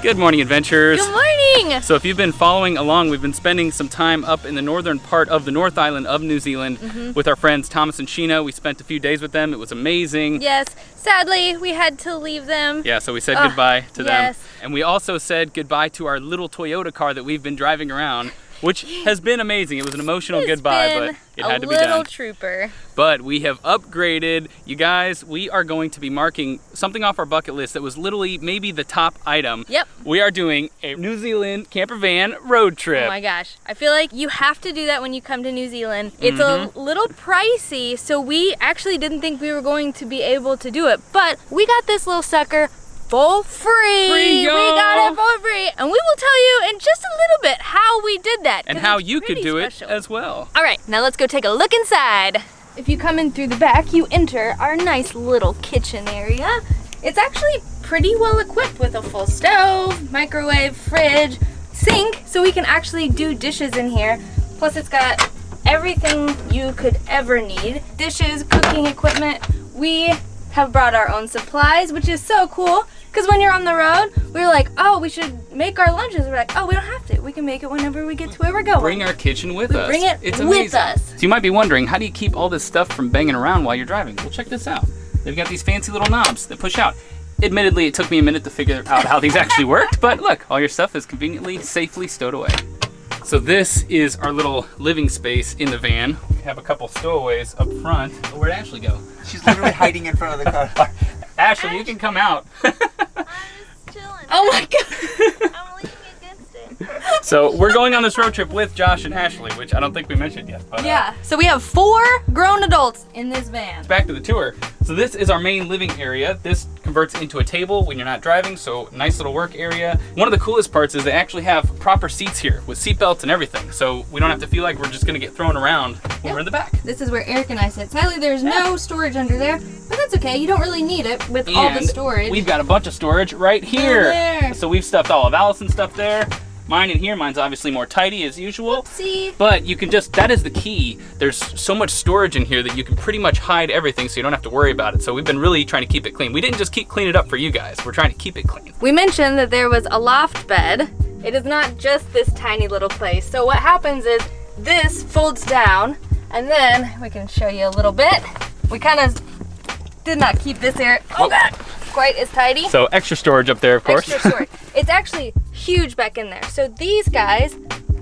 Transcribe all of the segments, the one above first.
Good morning, adventurers. Good morning! So if you've been following along, we've been spending some time up in the northern part of the North Island of New Zealand with our friends Thomas and Sheena. We spent a few days with them. It was amazing. Yes, sadly we had to leave them. Yeah, so we said goodbye to them. Yes. And we also said goodbye to our little Toyota car that we've been driving around, which has been amazing. It was an emotional goodbye, but it had to be done. A little trooper. But we have upgraded. You guys, we are going to be marking something off our bucket list that was literally maybe the top item. Yep. We are doing a New Zealand camper van road trip. Oh my gosh. I feel like you have to do that when you come to New Zealand. It's a little pricey, so we actually didn't think we were going to be able to do it. But we got this little sucker for free. We got it for free. And we will tell you in just a little bit how we did that. And how you could do it as well. All right, now let's go take a look inside. If you come in through the back, you enter our nice little kitchen area. It's actually pretty well equipped with a full stove, microwave, fridge, sink, so we can actually do dishes in here. Plus it's got everything you could ever need. Dishes, cooking equipment. We have brought our own supplies, which is so cool. Because when you're on the road, we were like, oh, we should make our lunches. We're like, oh, we don't have to. We can make it whenever we get to where we're going. Bring our kitchen with us. Bring it it's with amazing. us. So you might be wondering, how do you keep all this stuff from banging around while you're driving? Well, check this out. They've got these fancy little knobs that push out. Admittedly, it took me a minute to figure out how these actually worked, but look, all your stuff is conveniently, safely stowed away. So this is our little living space in the van. We have a couple stowaways up front. Where'd Ashley go? She's literally hiding in front of the car. Ashley, you can come out. I'm just chilling. Oh my God. I'm leaning against it. So we're going on this road trip with Josh and Ashley, which I don't think we mentioned yet. But, Yeah, so we have 4 grown adults in this van. back to the tour. So this is our main living area. This converts into a table when you're not driving, so nice little work area. One of the coolest parts is they actually have proper seats here with seat belts and everything, so we don't have to feel like we're just gonna get thrown around when we're in the back. This is where Eric and I sit. Sadly, there's no storage under there, but that's okay. You don't really need it with all the storage. We've got a bunch of storage right here. there. So we've stuffed all of Allison's stuff there. Mine in here, mine's obviously more tidy as usual. See? But you can just, that is the key. There's so much storage in here that you can pretty much hide everything so you don't have to worry about it. So we've been really trying to keep it clean. We didn't just clean it up for you guys. We're trying to keep it clean. We mentioned that there was a loft bed. It is not just this tiny little place. So what happens is this folds down, and then we can show you a little bit. We kind of did not keep this area quite as tidy. So extra storage up there, of course. Extra storage. It's actually huge back in there. So these guys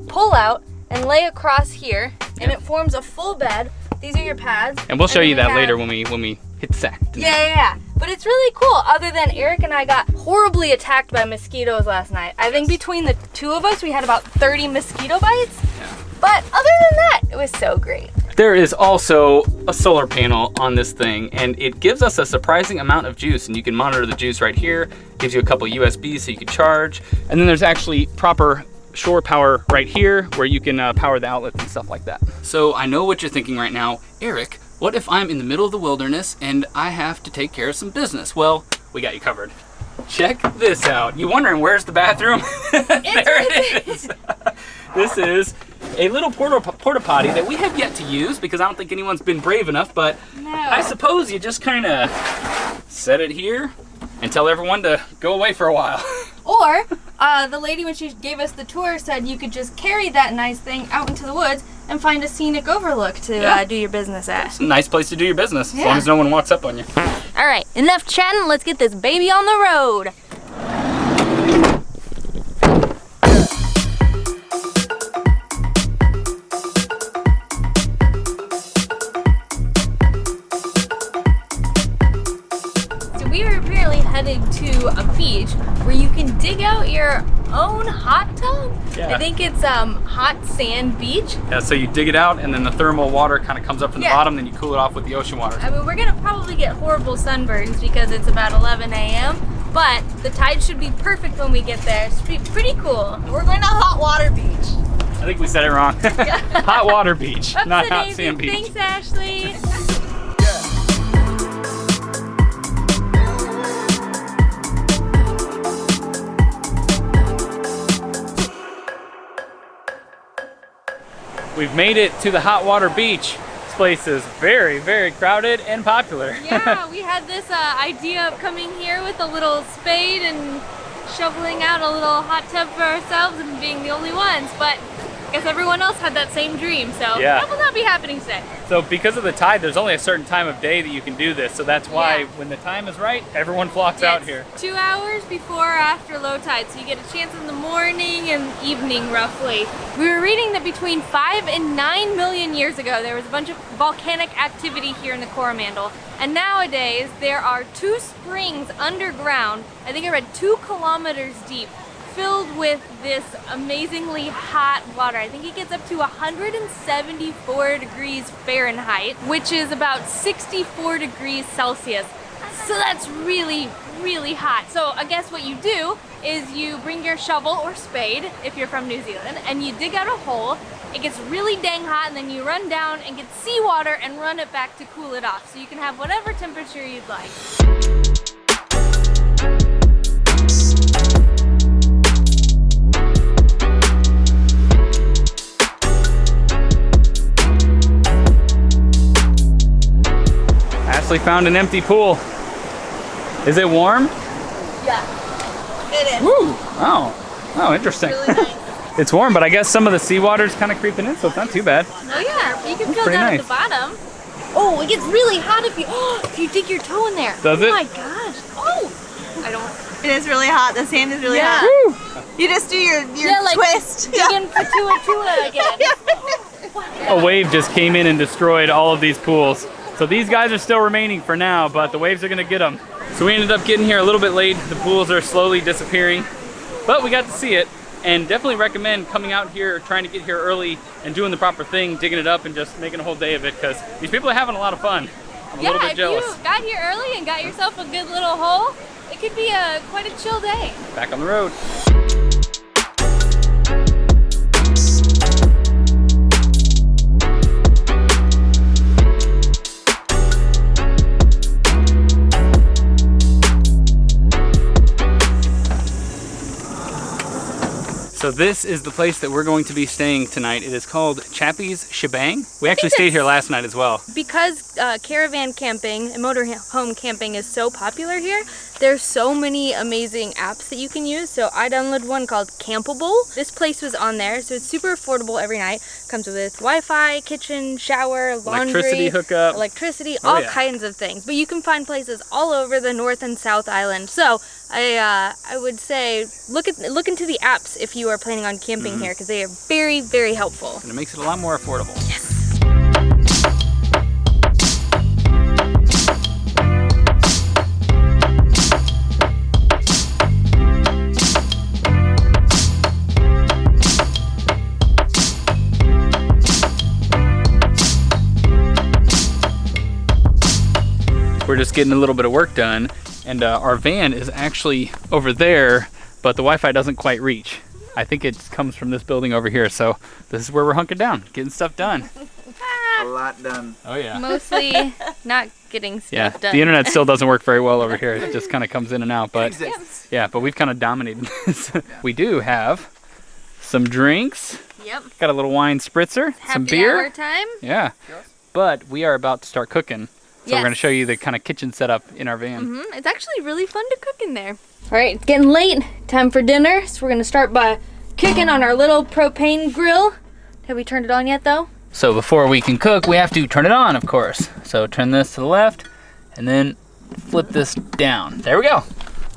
pull out and lay across here, and it forms a full bed. These are your pads. And we'll show you then that we later have- when we hit the sack. Yeah. But it's really cool. Other than Eric and I got horribly attacked by mosquitoes last night. I think between the two of us, we had about 30 mosquito bites. Yeah. But other than that, it was so great. There is also a solar panel on this thing, and it gives us a surprising amount of juice, and you can monitor the juice right here. Gives you a couple USBs so you can charge. And then there's actually proper shore power right here where you can power the outlets and stuff like that. So I know what you're thinking right now. Eric, what if I'm in the middle of the wilderness and I have to take care of some business? Well, we got you covered. Check this out. You wondering where's the bathroom? There it is. This is a little porta potty that we have yet to use because I don't think anyone's been brave enough, but I suppose you just kind of set it here and tell everyone to go away for a while. Or the lady, when she gave us the tour, said you could just carry that nice thing out into the woods and find a scenic overlook to do your business at. It's a nice place to do your business, as long as no one walks up on you. All right, enough chatting. Let's get this baby on the road. So we are apparently headed to a beach where you can dig out your own hot tub. Yeah. I think it's hot sand beach. Yeah, so you dig it out and then the thermal water kind of comes up from the bottom, then you cool it off with the ocean water. I mean, we're gonna probably get horrible sunburns because it's about 11 a.m. But the tide should be perfect when we get there. It should be pretty cool. We're going to Hot Water Beach. I think we said it wrong. Hot water beach, not hot sand beach. Thanks, Ashley. We've made it to the hot water beach. This place is very, very crowded and popular. Yeah, we had this idea of coming here with a little spade and shoveling out a little hot tub for ourselves and being the only ones, but I guess everyone else had that same dream, so Yeah. that will not be happening today. So because of the tide, there's only a certain time of day that you can do this. So that's why when the time is right, everyone flocks out It's here. 2 hours before or after low tide, so you get a chance in the morning and evening roughly. We were reading that between 5 and 9 million years ago, there was a bunch of volcanic activity here in the Coromandel. And nowadays, there are 2 springs underground, I think I read 2 kilometers deep, filled with this amazingly hot water. I think it gets up to 174 degrees Fahrenheit, which is about 64 degrees Celsius. So that's really, really hot. So I guess what you do is you bring your shovel or spade, if you're from New Zealand, and you dig out a hole. It gets really dang hot, and then you run down and get seawater and run it back to cool it off. So you can have whatever temperature you'd like. Ashley found an empty pool. Is it warm? Yeah. It is. Woo! Oh, interesting. Really nice. It's warm, but I guess some of the seawater's kind of creeping in, so it's not too bad. Oh yeah, you can feel pretty down nice. at the bottom. Oh, it gets really hot if you dig your toe in there. Does Oh it? my gosh. Oh, I don't. It is really hot. The sand is really Yeah. hot. Woo! You just do your like twist. digging for tua again. A wave just came in and destroyed all of these pools. So these guys are still remaining for now, but the waves are gonna get them. So we ended up getting here a little bit late. The pools are slowly disappearing, but we got to see it. And definitely recommend coming out here, trying to get here early and doing the proper thing, digging it up and just making a whole day of it, because these people are having a lot of fun. I'm a little bit jealous. If you got here early and got yourself a good little hole, it could be quite a chill day. Back on the road. So this is the place that we're going to be staying tonight. It is called Chappie's Shebang. We actually stayed here last night as well. Because caravan camping and motorhome camping is so popular here, there's so many amazing apps that you can use. So I downloaded one called Campable. This place was on there, so it's super affordable every night. Comes with Wi-Fi, kitchen, shower, laundry, Electricity hookup. electricity, Oh, all yeah. kinds of things. But you can find places all over the North and South Island. So I would say look into the apps if you are planning on camping here, because they are very, very helpful. And it makes it a lot more affordable. Yes. We're just getting a little bit of work done, and our van is actually over there, but the Wi-Fi doesn't quite reach. I think it comes from this building over here, so this is where we're hunkered down, getting stuff done. A lot done. Oh yeah. Mostly not getting Yeah, stuff done. the internet still doesn't work very well over here. It just kind of comes in and out, but Exists. yeah, but we've kind of dominated this. We do have some drinks, Yep. got a little wine spritzer, some Happy beer. hour time. Yeah, but we are about to start cooking. So we're Yes. going to show you the kind of kitchen setup in our van. It's actually really fun to cook in there. All right, it's getting late. Time for dinner. So we're gonna start by cooking on our little propane grill. Have we turned it on yet, though? So before we can cook, we have to turn it on, of course. So turn this to the left, and then flip this down. There we go.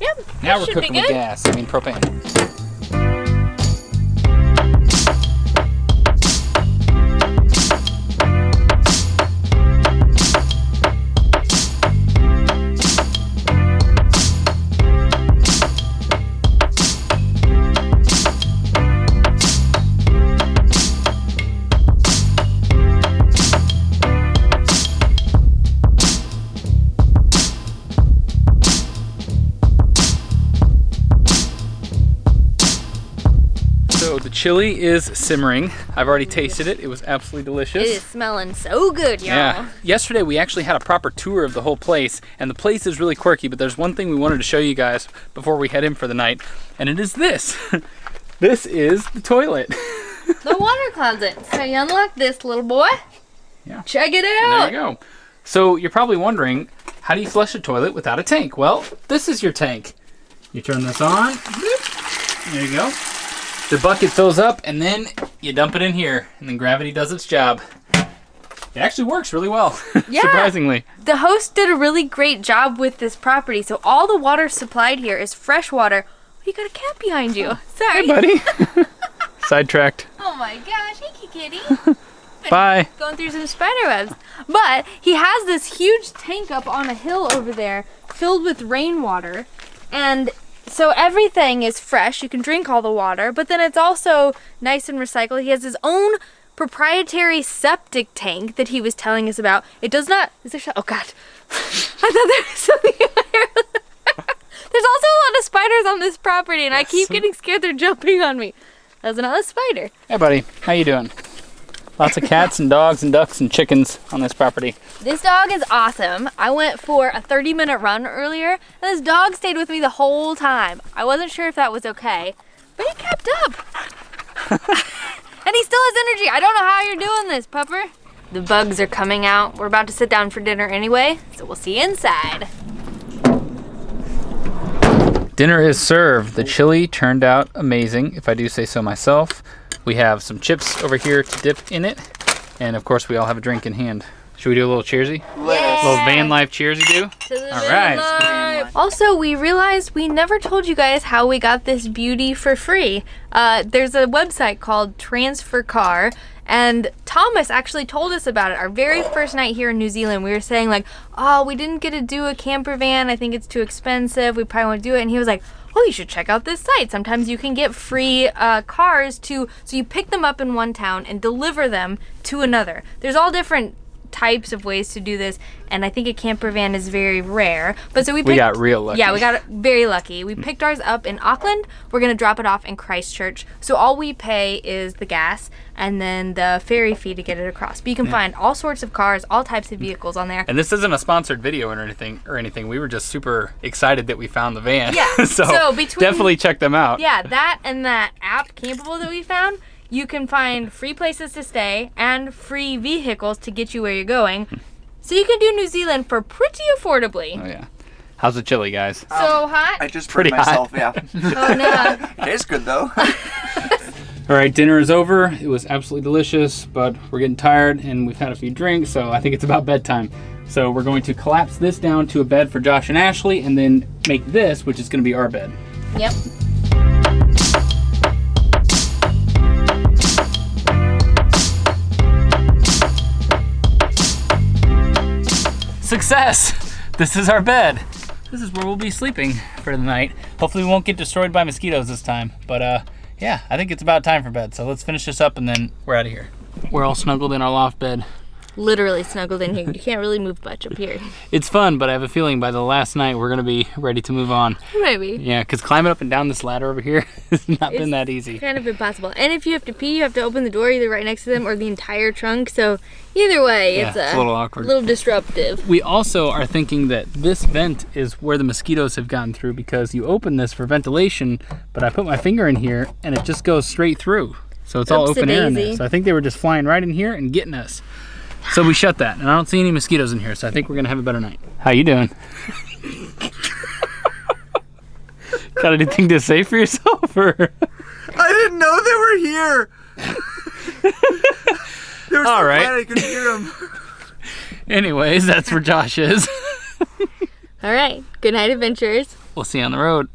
Yep. Now we're should cooking be with good. gas, I mean propane. So the chili is simmering. I've already tasted it. It was absolutely delicious. It is smelling so good, y'all. Yeah. Yesterday we actually had a proper tour of the whole place, and the place is really quirky, but there's one thing we wanted to show you guys before we head in for the night, and it is this. This is the toilet. The water closet. So you unlock this little boy. Yeah. Check it And out. there you go. So you're probably wondering, how do you flush a toilet without a tank? Well, this is your tank. You turn this on. There you go. The bucket fills up, and then you dump it in here, and then gravity does its job. It actually works really well, Yeah. surprisingly. The host did a really great job with this property. So all the water supplied here is fresh water. Oh, you got a cat behind you. Sorry. Hey, buddy. Sidetracked. Oh my gosh, hey kitty. Bye. Going through some spider webs. But he has this huge tank up on a hill over there filled with rainwater. And so everything is fresh. You can drink all the water, but then it's also nice and recycled. He has his own proprietary septic tank that he was telling us about. It does not, is there, oh God. I thought there was something there. There's also a lot of spiders on this property and I keep getting scared they're jumping on me. That's not a spider. Hey, buddy. How you doing? Lots of cats and dogs and ducks and chickens on this property. This dog is awesome. I went for a 30-minute run earlier, and this dog stayed with me the whole time. I wasn't sure if that was okay, but he kept up. And he still has energy. I don't know how you're doing this, pupper. The bugs are coming out. We're about to sit down for dinner anyway, so we'll see you inside. Dinner is served. The chili turned out amazing, if I do say so myself. We have some chips over here to dip in it. And of course, we all have a drink in hand. Should we do a little cheersy? Yes. A little van life cheersy do? To the All van right. life. Also, we realized we never told you guys how we got this beauty for free. There's a website called Transfer Car, and Thomas actually told us about it. Our very first night here in New Zealand, we were saying like, oh, we didn't get to do a camper van. I think it's too expensive. We probably won't do it. And he was like, oh, you should check out this site. Sometimes you can get free cars so you pick them up in one town and deliver them to another. There's all different types of ways to do this, and I think a camper van is very rare. But so we got real lucky. Yeah, we got very lucky. We picked ours up in Auckland. We're gonna drop it off in Christchurch. So all we pay is the gas and then the ferry fee to get it across. But you can find all sorts of cars, all types of vehicles on there. And this isn't a sponsored video or anything. We were just super excited that we found the van. Yeah. so between definitely check them out. Yeah, that and that app, Campable, that we found, you can find free places to stay and free vehicles to get you where you're going. So you can do New Zealand for pretty affordably. Oh yeah. How's the chili, guys? So hot? I just Pretty burned myself, yeah. Oh no. Tastes good though. All right, dinner is over. It was absolutely delicious, but we're getting tired and we've had a few drinks, so I think it's about bedtime. So we're going to collapse this down to a bed for Josh and Ashley and then make this, which is going to be our bed. Yep. Success! This is our bed. This is where we'll be sleeping for the night. Hopefully we won't get destroyed by mosquitoes this time. But yeah, I think it's about time for bed. So let's finish this up and then we're out of here. We're all snuggled in our loft bed. Literally snuggled in here. You can't really move much up here. It's fun, but I have a feeling by the last night we're gonna be ready to move on. Maybe. Yeah, because climbing up and down this ladder over here has not been that easy. Kind of impossible. And if you have to pee, you have to open the door either right next to them or the entire trunk. So either way, Yeah, it's a little awkward. A little disruptive. We also are thinking that this vent is where the mosquitoes have gotten through because you open this for ventilation, but I put my finger in here and it just goes straight through. So it's all open air in there. Oopsie-daisy. So I think they were just flying right in here and getting us. So we shut that, and I don't see any mosquitoes in here, so I think we're gonna have a better night. How you doing? Got anything to say for yourself, or? I didn't know they were here. They were so All right. quiet I couldn't hear them. Anyways, that's where Josh is. All right. Good night, adventurers. We'll see you on the road.